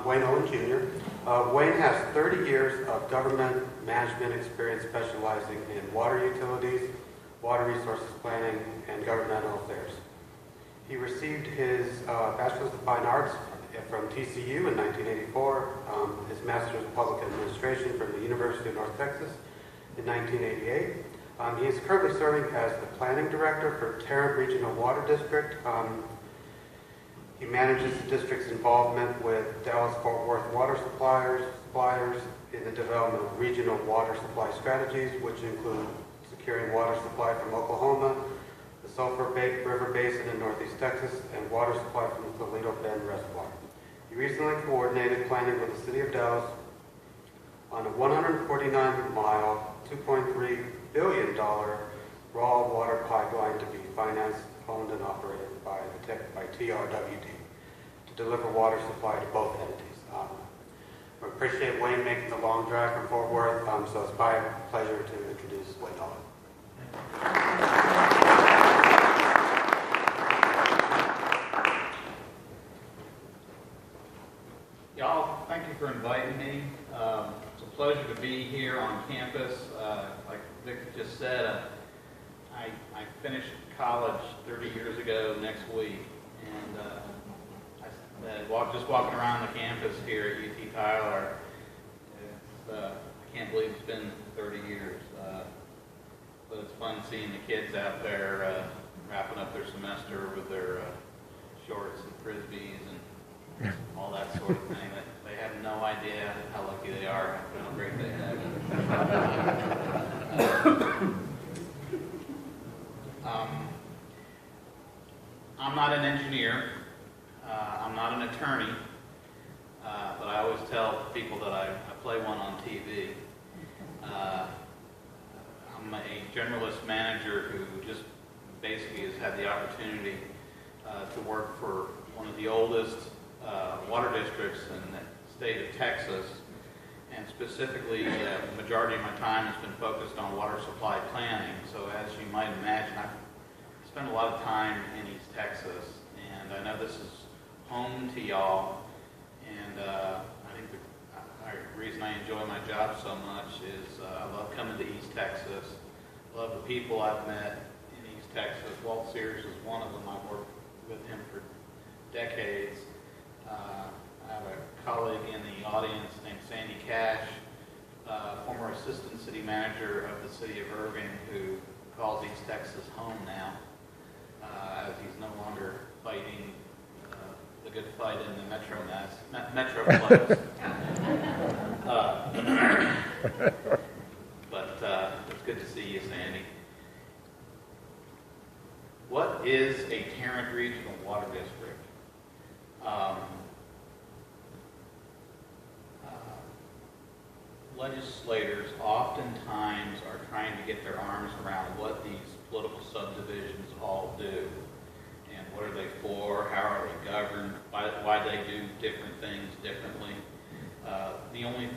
Wayne Owen Jr. Wayne has 30 years of government management experience specializing in water utilities, water resources planning, and governmental affairs. He received his Bachelor's of Fine Arts from TCU in 1984, his Master's of Public Administration from the University of North Texas in 1988. He is currently serving as the Planning Director for Tarrant Regional Water District. He manages the district's involvement with Dallas-Fort Worth water suppliers in the development of regional water supply strategies, which include securing water supply from Oklahoma, the Sulphur River Basin in northeast Texas, and water supply from the Toledo Bend Reservoir. He recently coordinated planning with the City of Dallas on a 149-mile, $2.3 billion raw water pipeline to be financed, owned, and operated by TRWD to deliver water supply to both entities. We appreciate Wayne making the long drive from Fort Worth, so it's my pleasure to introduce Wayne Owen. Y'all, thank you for inviting me. It's a pleasure to be here on campus. Like Vic just said, I finished college 30 years ago next week, and just walking around the campus here at UT Tyler, I can't believe it's been 30 years. But it's fun seeing the kids out there wrapping up their semester with their shorts and frisbees and all that sort of thing. They have no idea how lucky they are, how great they have. I'm not an engineer. I'm not an attorney. But I always tell people that I play one on TV. I'm a generalist manager who just basically has had the opportunity to work for one of the oldest water districts in the state of Texas, and specifically the majority of my time has been focused on water supply planning. So as you might imagine, I've spent a lot of time in East Texas, and I know this is home to y'all, and I think the reason I enjoy my job so much is I love coming to East Texas. I love the people I've met in East Texas. Walt Sears is one of them. I've worked with him for decades. I have a colleague in the audience named Sandy Cash, former assistant city manager of the city of Irving, who calls East Texas home now, as he's no longer fighting the good fight in the Metroplex. But it's good to see you, Sandy. What is a Tarrant Regional Water District? Legislators oftentimes are trying to get their arms around what these political subdivisions all do, and what are they for, how are they governed, why they do different things differently. The only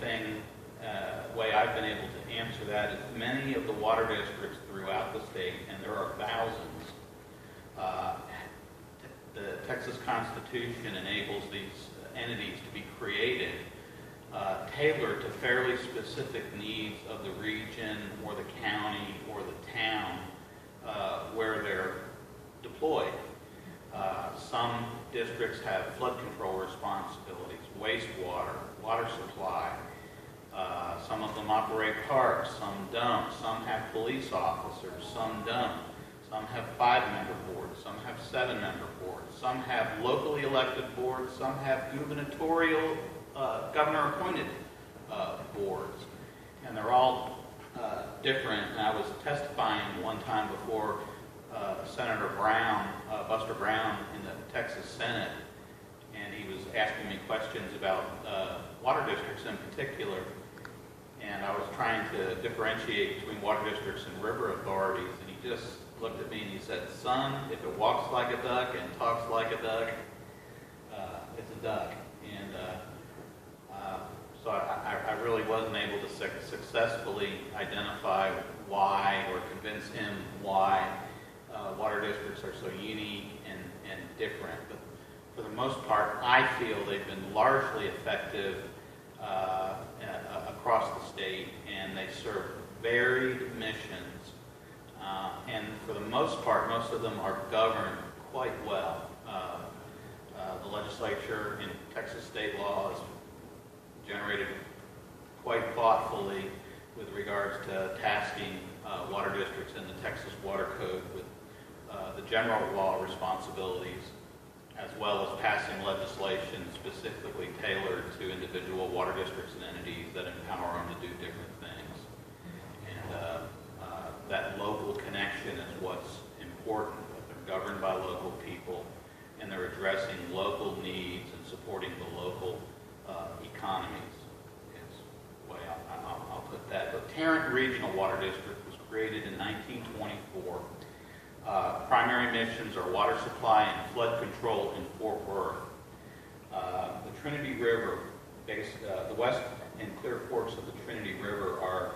way I've been able to answer that is many of the water districts throughout the state, and there are thousands. The Texas Constitution enables these entities to be created tailored to fairly specific needs of the region or the county or the town where they're deployed. Some districts have flood control responsibilities, wastewater, water supply. Some of them operate parks, some don't. Some have police officers, some don't. Some have 5-member boards, some have 7-member boards. Some have locally elected boards, some have gubernatorial, governor-appointed boards. And they're all different. And I was testifying one time before Senator Brown, Buster Brown, in the Texas Senate, and he was asking me questions about water districts in particular. And I was trying to differentiate between water districts and river authorities, and he just looked at me and he said, "Son, if it walks like a duck and talks like a duck, it's a duck." And so I really wasn't able to successfully identify why or convince him why water districts are so unique and different. But for the most part, I feel they've been largely effective across the state, and they serve varied missions. And for the most part, most of them are governed quite well. The legislature in Texas state law is generated quite thoughtfully with regards to tasking water districts in the Texas Water Code with the general law responsibilities, as well as passing legislation specifically tailored to individual water districts and entities that empower them to do different things. And that local connection is what's important. They're governed by local people, and they're addressing local needs and supporting the local economies, is the way I'll put that. But Tarrant Regional Water District was created in 1924. Primary missions are water supply and flood control in Fort Worth. The Trinity River, the west and Clear Forks of the Trinity River are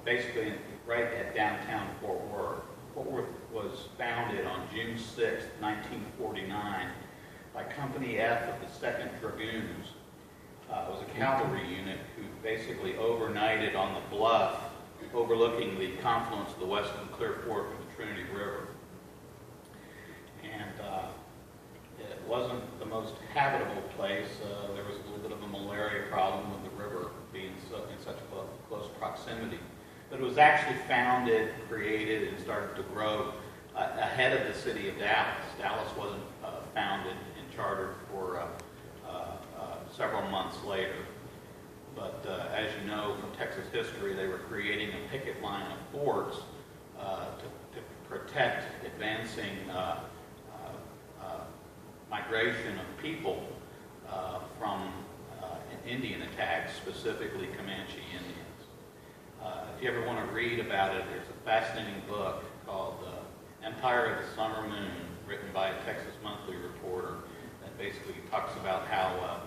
basically right at downtown Fort Worth. Fort Worth was founded on June 6, 1949 by Company F of the 2nd Dragoons. It was a cavalry unit who basically overnighted on the bluff overlooking the confluence of the western Clear Fork of the Trinity River. And it wasn't the most habitable place. There was a little bit of a malaria problem with the river being in such close proximity. But it was actually founded, created, and started to grow ahead of the city of Dallas. Dallas wasn't founded and chartered for several months later. But as you know from Texas history, they were creating a picket line of forts to protect advancing migration of people from Indian attacks, specifically Comanche Indians. If you ever want to read about it, there's a fascinating book called Empire of the Summer Moon, written by a Texas Monthly reporter, that basically talks about how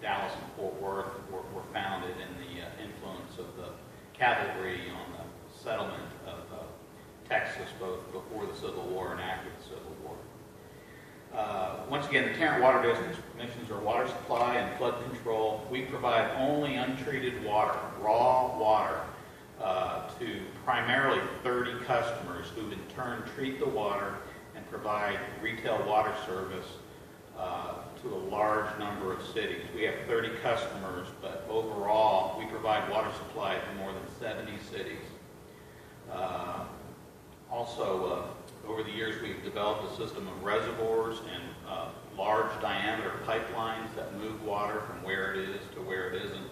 Dallas and Fort Worth were founded and the influence of the cavalry on the settlement of Texas, both before the Civil War and after the Civil War. Once again, the Tarrant Water District's missions are water supply and flood control. We provide only untreated water, raw water, to primarily 30 customers who in turn treat the water and provide retail water service to a large number of cities. We have 30 customers, but overall we provide water supply to more than 70 cities. Also, over the years we've developed a system of reservoirs and large diameter pipelines that move water from where it is to where it isn't.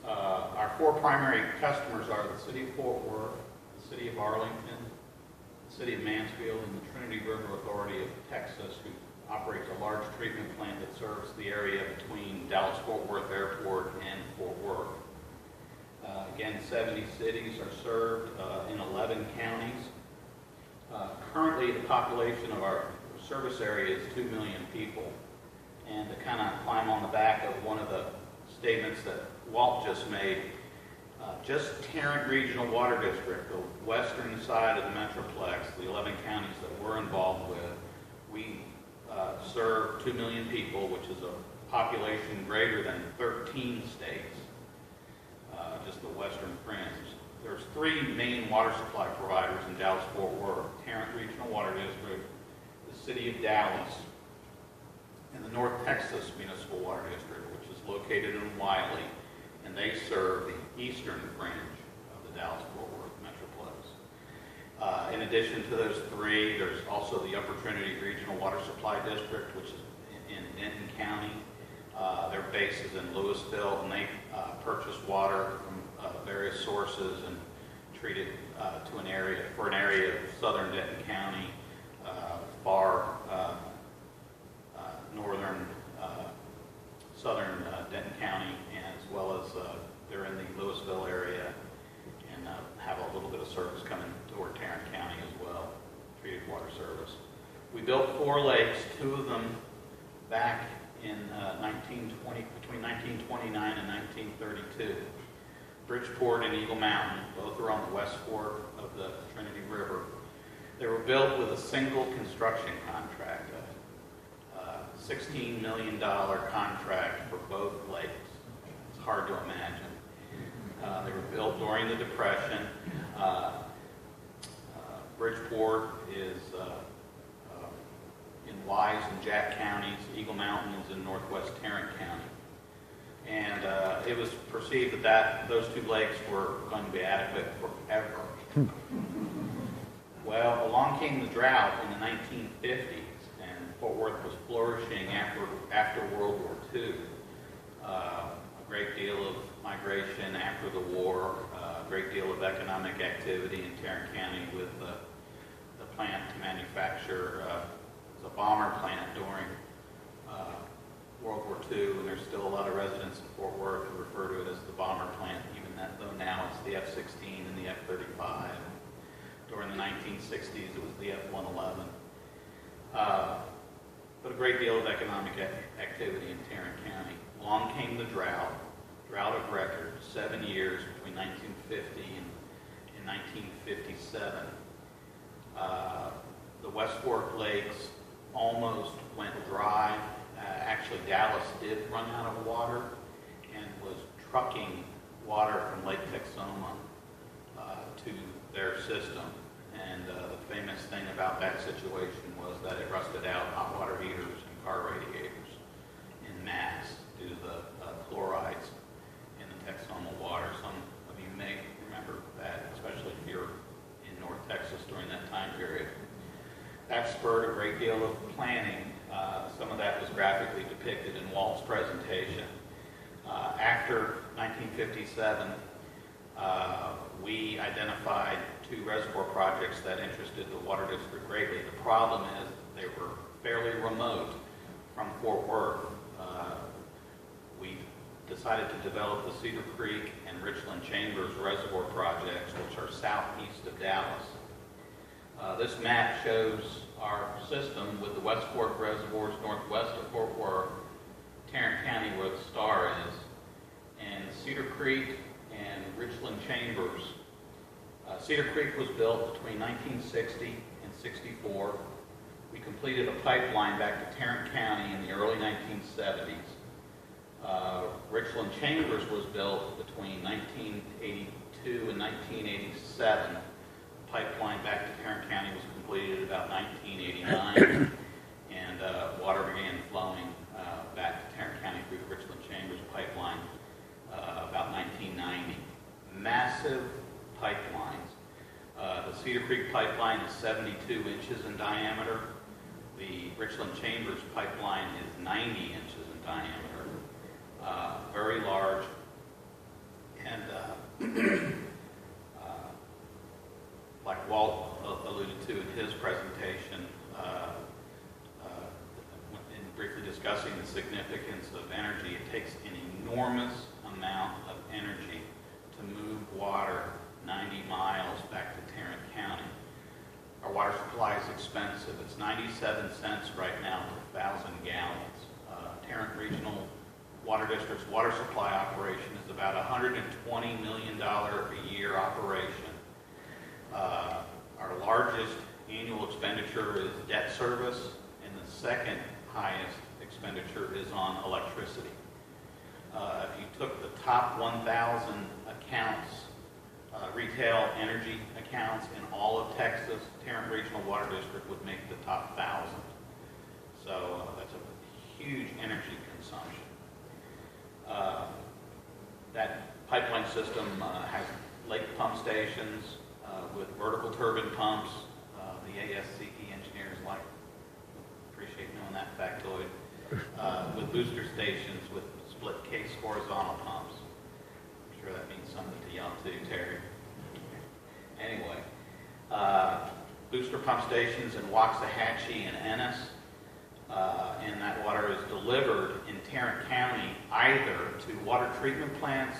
Our four primary customers are the City of Fort Worth, the City of Arlington, the City of Mansfield, and the Trinity River Authority of Texas, who operates a large treatment plant that serves the area between Dallas-Fort Worth Airport and Fort Worth. Again, 70 cities are served in 11 counties. Currently, the population of our service area is 2 million people. And to kind of climb on the back of one of the statements that Walt just made, just Tarrant Regional Water District, the western side of the Metroplex, the 11 counties that we're involved with, we serve 2 million people, which is a population greater than 13 states, just the western fringe. There's three main water supply providers in Dallas-Fort Worth: Tarrant Regional Water District, the City of Dallas, and the North Texas Municipal Water District, which is located in Wiley, and they serve the eastern fringe of the Dallas-Fort Worth Metroplex. In addition to those three, there's also the Upper Trinity Regional Water Supply District, which is in Denton County. Their base is in Louisville, and they purchase water from various sources and treat it for an area of southern Denton County, far northern southern Denton County, as well as they're in the Louisville area, and have a little bit of service coming toward Tarrant County as well, treated water service. We built 4 lakes, 2 of them back in between 1929 and 1932. Bridgeport and Eagle Mountain, both are on the west fork of the Trinity River. They were built with a single construction contract, a $16 million contract for both lakes. It's hard to imagine. They were built during the Depression. Bridgeport is in Wise and Jack counties. Eagle Mountain is in northwest Tarrant County. And it was perceived that those two lakes were going to be adequate forever. Well, along came the drought in the 1950s, and Fort Worth was flourishing after World War II. A great deal of migration after the war, a great deal of economic activity in Tarrant County with the plant to manufacture the bomber plant during World War II, and there's still a lot of residents in Fort Worth who refer to it as the bomber plant, even though now it's the F-16 and the F-35. During the 1960s, it was the F-111. But a great deal of economic activity in Tarrant County. Along came the drought of record, 7 years between 1950 and 1957. The West Fork Lakes almost went dry. Actually, Dallas did run out of water and was trucking water from Lake Texoma to their system. And the famous thing about that situation was that it rusted out hot water heaters and car radiators en masse due to the chlorides in the Texoma water. Some of you may remember that, especially if you're in North Texas during that time period. That spurred a great deal of planning. Some of that was graphically depicted in Walt's presentation. After 1957, we identified two reservoir projects that interested the Water District greatly. The problem is they were fairly remote from Fort Worth. We decided to develop the Cedar Creek and Richland Chambers reservoir projects, which are southeast of Dallas. This map shows our system with the West Fork reservoirs northwest of Fort Worth, Tarrant County where the star is, and Cedar Creek and Richland Chambers. Cedar Creek was built between 1960 and 64. We completed a pipeline back to Tarrant County in the early 1970s. Richland Chambers was built between 1982 and 1987. The pipeline back to Tarrant County was completed at about 1989, and water began flowing back to Tarrant County through the Richland Chambers pipeline about 1990. Massive pipelines. The Cedar Creek pipeline is 72 inches in diameter. The Richland Chambers pipeline is 90 inches in diameter. Very large. And like Walt alluded to in his presentation, in briefly discussing the significance of energy, it takes an enormous amount of energy to move water 90 miles back to Tarrant County. Our water supply is expensive. It's 97 cents right now per 1,000 gallons. Tarrant Regional Water District's water supply operation is about $120 million a year operation. Our largest annual expenditure is debt service, and the second highest expenditure is on electricity. If you took the top 1,000 accounts, retail energy accounts in all of Texas, Tarrant Regional Water District would make the top 1,000. So that's a huge energy consumption. That pipeline system has lake pump stations with vertical turbine pumps. The ASCE engineers appreciate knowing that factoid. With booster stations with split case horizontal pumps. I'm sure that means something to y'all too, Terry. Anyway, booster pump stations in Waxahachie and Ennis, and that water is delivered in Tarrant County either to water treatment plants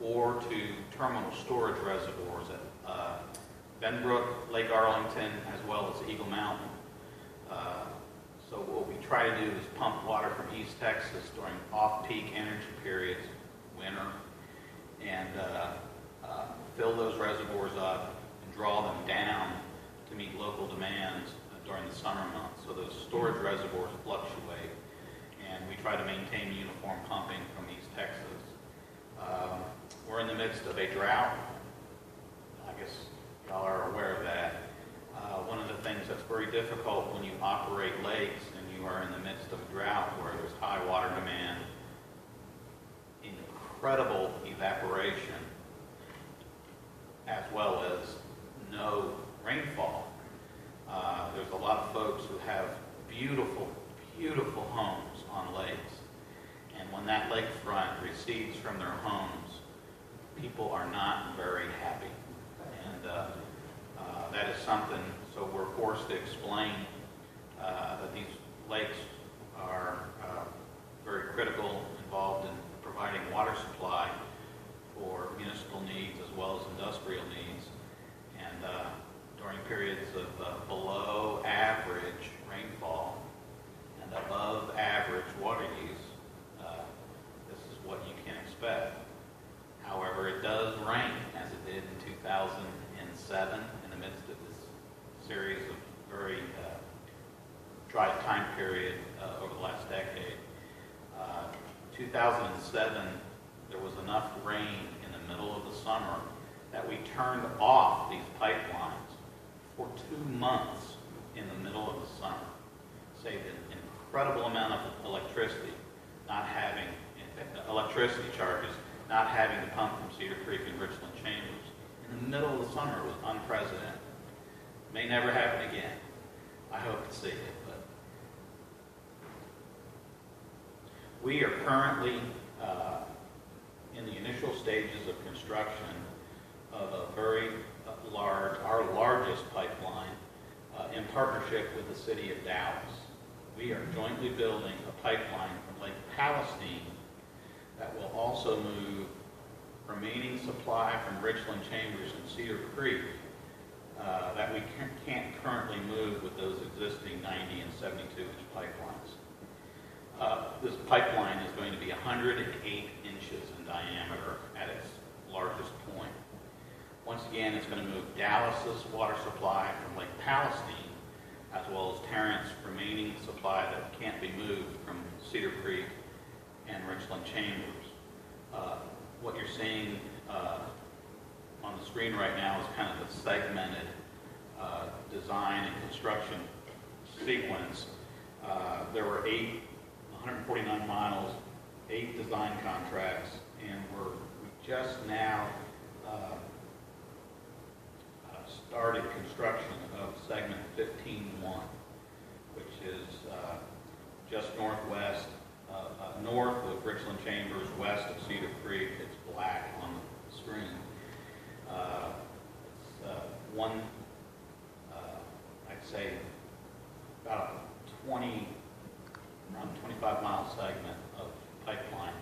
or to terminal storage reservoirs at Benbrook, Lake Arlington, as well as Eagle Mountain. So what we try to do is pump water from East Texas during off-peak energy periods, winter, and fill those reservoirs up and draw them down to to meet local demands during the summer months. So those storage reservoirs fluctuate, and we try to maintain uniform pumping from East Texas. We're in the midst of a drought. I guess y'all are aware of that. One of the things that's very difficult when you operate lakes and you are in the midst of a drought where there's high water demand, incredible evaporation, as well as no rainfall. There's a lot of folks who have beautiful, beautiful homes on lakes. And when that lakefront recedes from their homes, people are not very happy. And that is something, so we're forced to explain that these lakes are very critical, involved in providing water supply for municipal needs as well as industrial needs. And during periods of below average rainfall and above average water use, this is what you can expect. However, it does rain, as it did in 2007, in the midst of this series of very dry time period over the last decade. 2007, there was enough rain in the middle of the summer that we turned off these pipelines for 2 months in the middle of the summer. Saved an incredible amount of electricity, electricity charges, not having to pump from Cedar Creek and Richland Chambers. In the middle of the summer, it was unprecedented. May never happen again. I hope to see it. But we are currently in the initial stages of construction of a very large, our largest pipeline, in partnership with the city of Dallas. We are jointly building a pipeline from Lake Palestine that will also move remaining supply from Richland Chambers and Cedar Creek that we can't currently move with those existing 90 and 72-inch pipelines. This pipeline is going to be 108 inches in diameter at its largest point. Once again, it's going to move Dallas's water supply from Lake Palestine, as well as Tarrant's remaining supply that can't be moved from Cedar Creek and Richland Chambers. What you're seeing on the screen right now is kind of a segmented design and construction sequence. There were 149 miles, 8 design contracts, and we just now started construction of segment 15-1, which is just northwest, north of Richland Chambers, west of Cedar Creek. It's black on the screen. It's I'd say about around 25-mile segment of pipeline.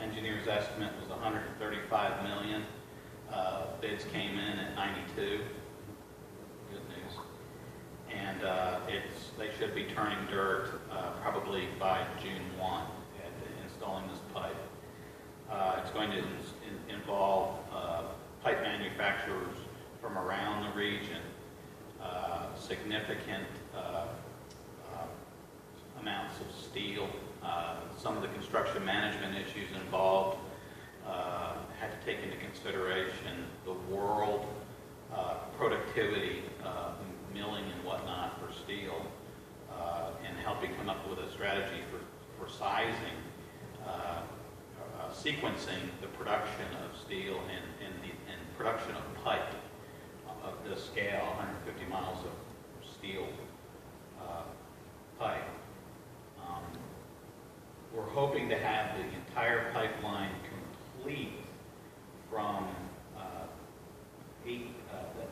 Engineer's estimate was $135 million. Bids came in at 92. Good news. And they should be turning dirt probably by June 1 at installing this pipe. It's going to involve pipe manufacturers from around the region, significant amounts of steel. Some of the construction management issues involved had to take into consideration the world productivity, milling and whatnot for steel, and helping come up with a strategy for sizing, sequencing the production of steel and production of pipe of this scale, 150 miles of steel pipe. We're hoping to have the entire pipeline complete from the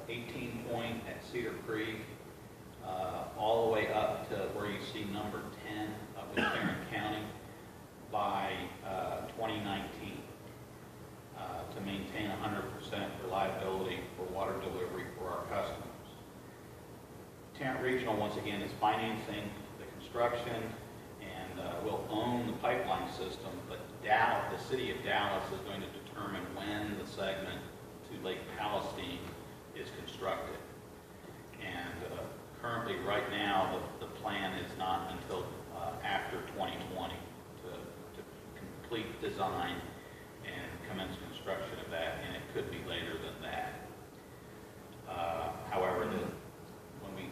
18 point at Cedar Creek all the way up to where you see number 10 up in Tarrant County by 2019 to maintain 100% reliability for water delivery for our customers. Tarrant Regional, once again, is financing the construction and will own the pipeline system, but the city of Dallas is going to determine when the segment to Lake Palestine is constructed. And currently, right now, the plan is not until after 2020 to complete design and commence construction of that, and it could be later than that. However, when we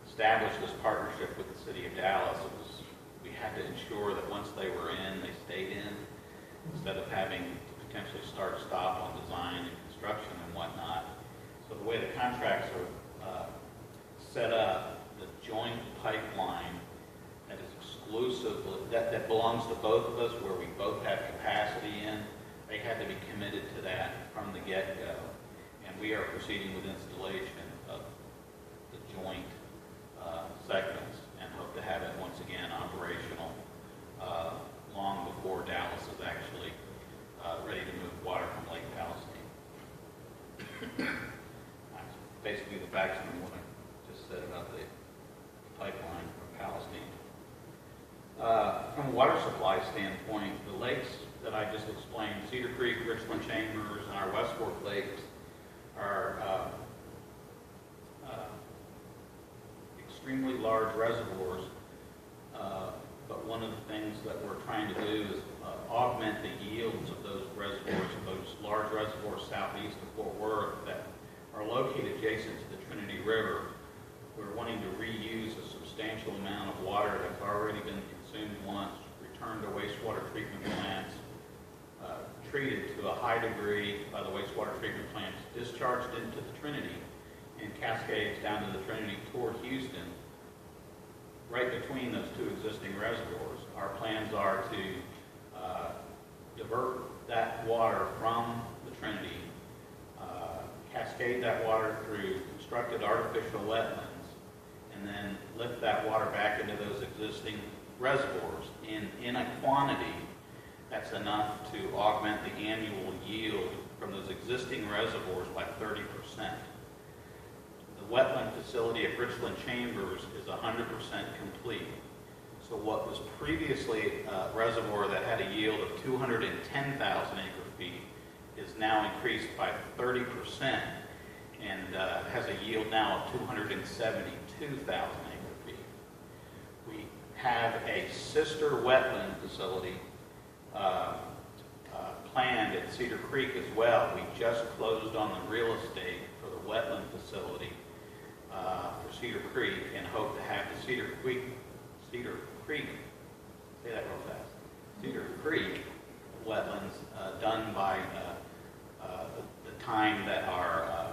established this partnership with the City of Dallas, we had to ensure that once they were in, they stayed in, instead of having to potentially start-stop on design and construction and whatnot. So the way the contracts are set up, the joint pipeline that is exclusive, that belongs to both of us, where we both have capacity in, they had to be committed to that from the get-go. And we are proceeding with installation of the joint segments and hope to have it once again operational long before Dallas is actually ready to move water from Lake Palestine. That's basically the facts of what I just said about the pipeline from Palestine. From a water supply standpoint, the lakes that I just explained, Cedar Creek, Richland Chambers, and our West Fork lakes are extremely large reservoirs, but one of the things that we're trying to do is augment the yields of those reservoirs, of those large reservoirs southeast of Fort Worth that are located adjacent to the Trinity River. We're wanting to reuse a substantial amount of water that's already been consumed once, returned to wastewater treatment plants, treated to a high degree by the wastewater treatment plants, discharged into the Trinity, and cascades down to the Trinity toward Houston, right between those two existing reservoirs. Our plans are to divert that water from the Trinity, cascade that water through constructed artificial wetlands, and then lift that water back into those existing reservoirs in a quantity that's enough to augment the annual yield from those existing reservoirs by 30%. The wetland facility at Richland Chambers is 100% complete. So what was previously a reservoir that had a yield of 210,000 acre-feet is now increased by 30% and has a yield now of 272,000 acre-feet. We have a sister wetland facility planned at Cedar Creek as well. We just closed on the real estate for the wetland facility for Cedar Creek and hope to have the Cedar Creek, say that real fast, Cedar Creek wetlands done by the time that our